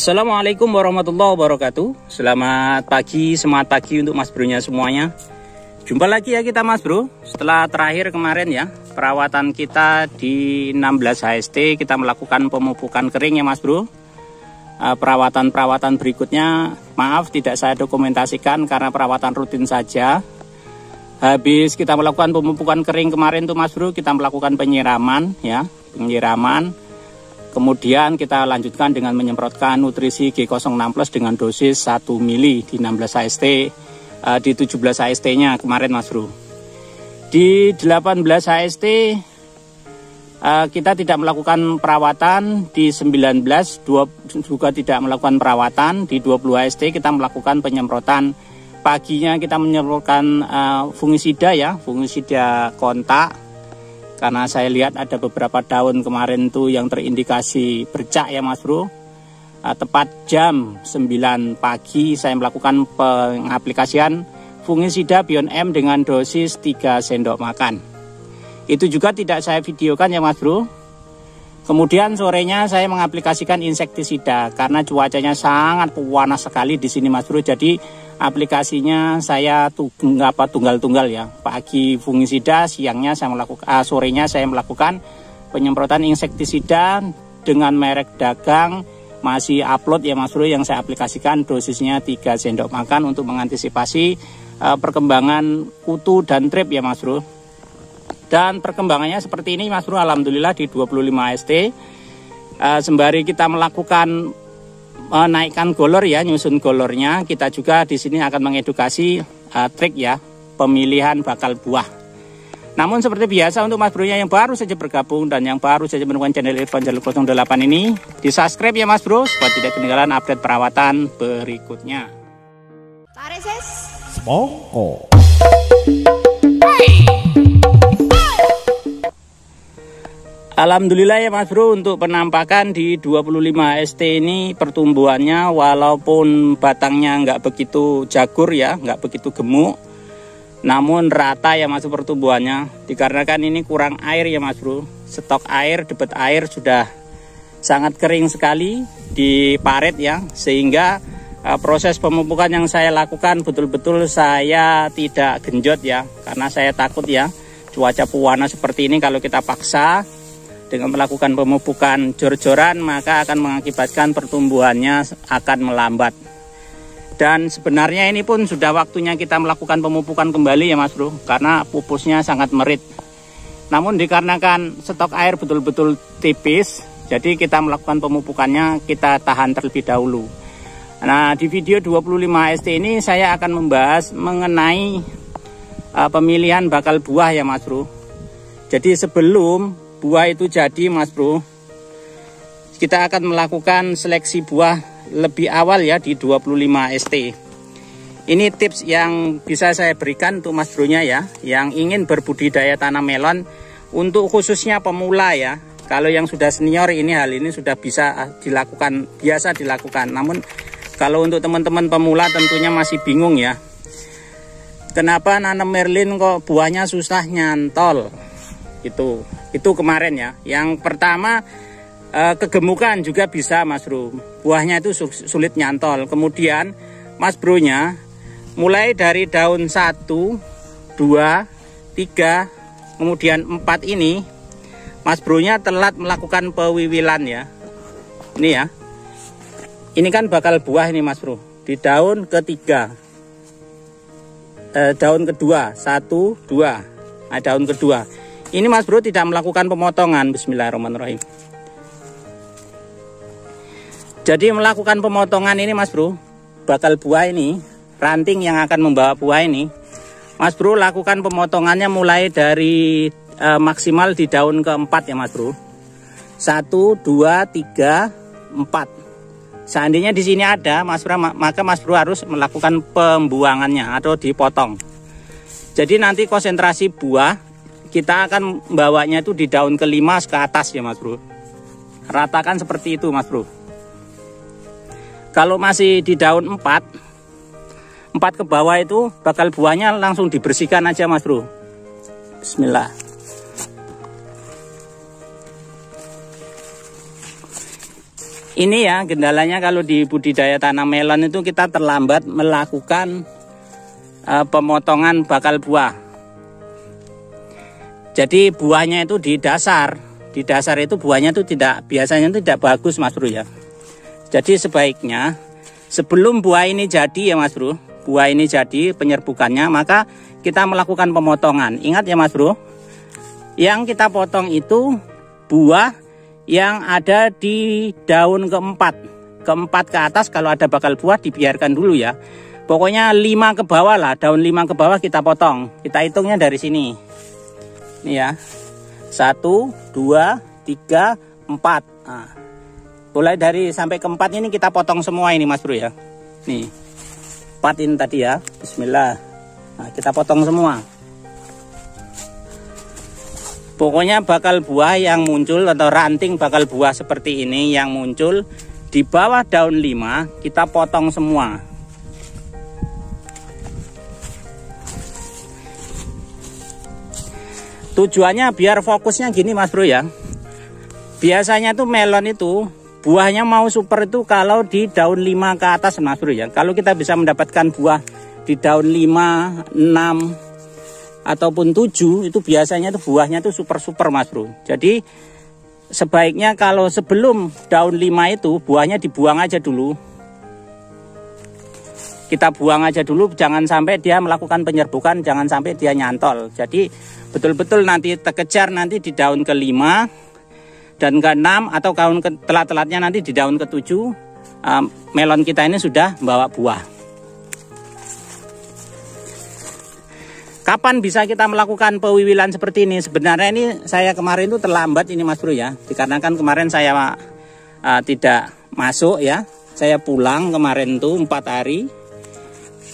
Assalamualaikum warahmatullahi wabarakatuh. Selamat pagi, semangat pagi untuk mas bronya semuanya. Jumpa lagi ya kita mas bro. Setelah terakhir kemarin ya, perawatan kita di 16 HST, kita melakukan pemupukan kering ya mas bro. Perawatan berikutnya, maaf tidak saya dokumentasikan karena perawatan rutin saja. Habis kita melakukan pemupukan kering kemarin tuh mas bro, kita melakukan penyiraman ya, Kemudian kita lanjutkan dengan menyemprotkan nutrisi G06 Plus dengan dosis 1 mili di 16 HST, di 17 HST-nya kemarin mas bro. Di 18 HST kita tidak melakukan perawatan, di 19 juga tidak melakukan perawatan, di 20 HST kita melakukan penyemprotan. Paginya kita menyemprotkan fungisida ya, fungisida kontak. Karena saya lihat ada beberapa daun kemarin tuh yang terindikasi bercak ya mas bro. Tepat jam 9 pagi saya melakukan pengaplikasian fungisida Bion M dengan dosis 3 sendok makan. Itu juga tidak saya videokan ya mas bro. Kemudian sorenya saya mengaplikasikan insektisida karena cuacanya sangat panas sekali di sini mas bro. Jadi aplikasinya saya tunggal-tunggal ya. Pagi fungisida, siangnya saya melakukan, sorenya saya melakukan penyemprotan insektisida dengan merek dagang. Masih upload ya mas bro, yang saya aplikasikan dosisnya 3 sendok makan untuk mengantisipasi perkembangan kutu dan trip ya mas bro. Dan perkembangannya seperti ini mas bro, alhamdulillah di 25 ST. Sembari kita melakukan menaikkan golor ya, nyusun golornya, kita juga di sini akan mengedukasi trik ya, pemilihan bakal buah. Namun seperti biasa untuk mas bronya yang baru saja bergabung dan yang baru saja menemukan channel Irfan Jalil 08 ini, di subscribe ya mas bro, supaya tidak ketinggalan update perawatan berikutnya. Alhamdulillah ya mas bro, untuk penampakan di 25 ST ini pertumbuhannya walaupun batangnya nggak begitu jagur ya, nggak begitu gemuk, namun rata ya mas pertumbuhannya, dikarenakan ini kurang air ya mas bro. Stok air, debit air sudah sangat kering sekali di parit ya, sehingga proses pemupukan yang saya lakukan betul-betul saya tidak genjot ya, karena saya takut ya cuaca panas seperti ini kalau kita paksa dengan melakukan pemupukan jor-joran maka akan mengakibatkan pertumbuhannya akan melambat. Dan sebenarnya ini pun sudah waktunya kita melakukan pemupukan kembali ya mas bro, karena pupusnya sangat merit. Namun dikarenakan stok air betul-betul tipis, jadi kita melakukan pemupukannya kita tahan terlebih dahulu. Nah di video 25 ST ini saya akan membahas mengenai pemilihan bakal buah ya mas bro. Jadi sebelum buah itu jadi mas bro, kita akan melakukan seleksi buah lebih awal ya di 25 ST. Ini tips yang bisa saya berikan untuk mas bronya ya, yang ingin berbudidaya tanam melon, untuk khususnya pemula ya. Kalau yang sudah senior ini hal ini sudah bisa dilakukan, biasa dilakukan. Namun kalau untuk teman-teman pemula tentunya masih bingung ya, kenapa nanam Merlin kok buahnya susah nyantol. Itu kemarin ya. Yang pertama kegemukan juga bisa mas bro, buahnya itu sulit nyantol. Kemudian mas bronya mulai dari daun 1, 2, 3, kemudian 4 ini mas bronya telat melakukan pewiwilan ya. Ini ya, ini kan bakal buah ini mas bro, di daun ketiga, daun kedua, 1, 2, nah daun kedua ini mas bro tidak melakukan pemotongan. Bismillahirrahmanirrahim. Jadi melakukan pemotongan ini mas bro, bakal buah ini, ranting yang akan membawa buah ini, mas bro lakukan pemotongannya mulai dari maksimal di daun keempat ya mas bro. 1, 2, 3, 4. Seandainya di sini ada mas bro, maka mas bro harus melakukan pembuangannya atau dipotong. Jadi nanti konsentrasi buah kita akan membawanya itu di daun ke-5 ke atas ya mas bro. Ratakan seperti itu mas bro. Kalau masih di daun 4 ke bawah itu bakal buahnya langsung dibersihkan aja mas bro. Bismillah. Ini ya kendalanya kalau di budidaya tanam melon itu kita terlambat melakukan pemotongan bakal buah. Jadi buahnya itu di dasar itu buahnya itu biasanya tidak bagus Mas Bro ya. Jadi sebaiknya sebelum buah ini jadi ya Mas Bro, buah ini jadi penyerbukannya, maka kita melakukan pemotongan. Ingat ya Mas Bro, yang kita potong itu buah yang ada di daun keempat ke atas. Kalau ada bakal buah dibiarkan dulu ya. Pokoknya 5 ke bawah lah, daun 5 ke bawah kita potong. Kita hitungnya dari sini. Ini ya. 1, 2, 3, 4. Nah, mulai dari sampai ke 4 ini kita potong semua ini Mas Bro ya. Nih. 4 ini tadi ya. Bismillah. Nah, kita potong semua. Pokoknya bakal buah yang muncul atau ranting bakal buah seperti ini yang muncul di bawah daun 5 kita potong semua. Tujuannya biar fokusnya gini Mas Bro ya. Biasanya tuh melon itu buahnya mau super itu kalau di daun 5 ke atas Mas Bro ya. Kalau kita bisa mendapatkan buah di daun 5, 6 ataupun 7 itu biasanya tuh buahnya tuh super Mas Bro. Jadi sebaiknya kalau sebelum daun 5 itu buahnya dibuang aja dulu. Kita buang aja dulu, jangan sampai dia melakukan penyerbukan, jangan sampai dia nyantol. Jadi betul-betul nanti terkejar nanti di daun ke-5 dan ke-6 atau daun telat-telatnya nanti di daun ke-7 melon kita ini sudah membawa buah. Kapan bisa kita melakukan pewiwilan seperti ini? Sebenarnya ini saya kemarin itu terlambat ini Mas Bro ya. Dikarenakan kemarin saya tidak masuk ya. Saya pulang kemarin tuh 4 hari.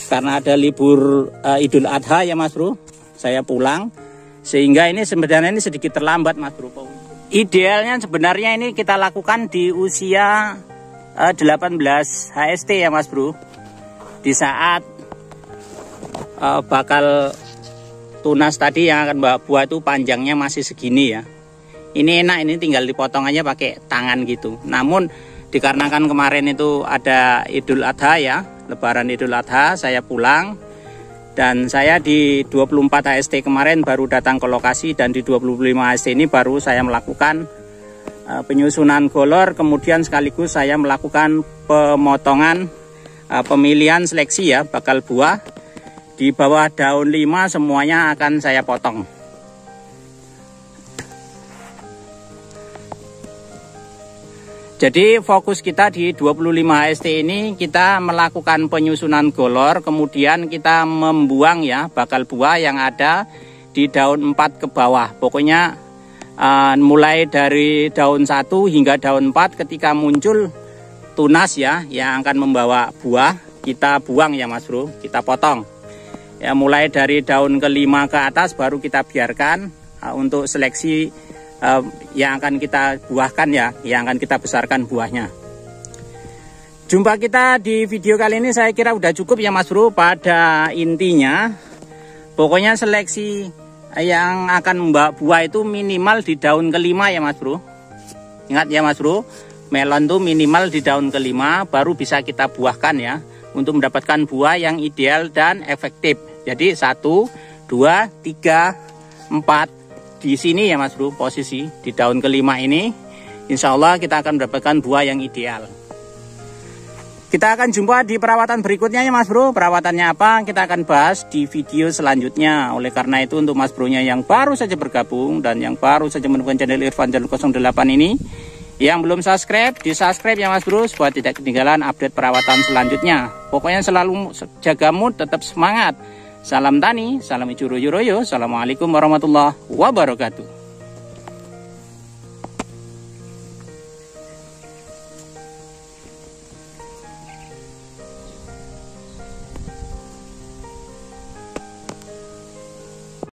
Karena ada libur Idul Adha ya Mas Bro. Saya pulang. Sehingga ini sebenarnya ini sedikit terlambat Mas Bro. Idealnya sebenarnya ini kita lakukan di usia 18 HST ya Mas Bro. Di saat bakal tunas tadi yang akan bawa buah itu panjangnya masih segini ya. Ini enak, ini tinggal dipotong aja pakai tangan gitu. Namun dikarenakan kemarin itu ada Idul Adha ya, Lebaran Idul Adha, saya pulang dan saya di 24 HST kemarin baru datang ke lokasi dan di 25 HST ini baru saya melakukan penyusunan golor, kemudian sekaligus saya melakukan pemotongan pemilihan seleksi ya bakal buah. Di bawah daun 5 semuanya akan saya potong. Jadi fokus kita di 25 HST ini kita melakukan penyusunan golor, kemudian kita membuang ya bakal buah yang ada di daun 4 ke bawah. Pokoknya mulai dari daun 1 hingga daun 4 ketika muncul tunas ya yang akan membawa buah, kita buang ya Mas Bro, kita potong. Ya mulai dari daun ke-5 ke atas baru kita biarkan untuk seleksi yang akan kita buahkan ya, yang akan kita besarkan buahnya. Jumpa kita di video kali ini saya kira udah cukup ya Mas Bro. Pada intinya pokoknya seleksi yang akan membawa buah itu minimal di daun ke-5 ya Mas Bro. Ingat ya Mas Bro, melon tuh minimal di daun ke-5 baru bisa kita buahkan ya, untuk mendapatkan buah yang ideal dan efektif. Jadi 1, 2, 3, 4 di sini ya Mas Bro, posisi di daun ke-5 ini insya Allah kita akan mendapatkan buah yang ideal. Kita akan jumpa di perawatan berikutnya ya Mas Bro. Perawatannya apa kita akan bahas di video selanjutnya. Oleh karena itu untuk Mas Bro nya yang baru saja bergabung dan yang baru saja menemukan channel Irfan Jalil 08 ini, yang belum subscribe, di subscribe ya Mas Bro supaya tidak ketinggalan update perawatan selanjutnya. Pokoknya selalu jaga mood, tetap semangat. Salam tani, salam hijau royo. Assalamualaikum warahmatullahi wabarakatuh.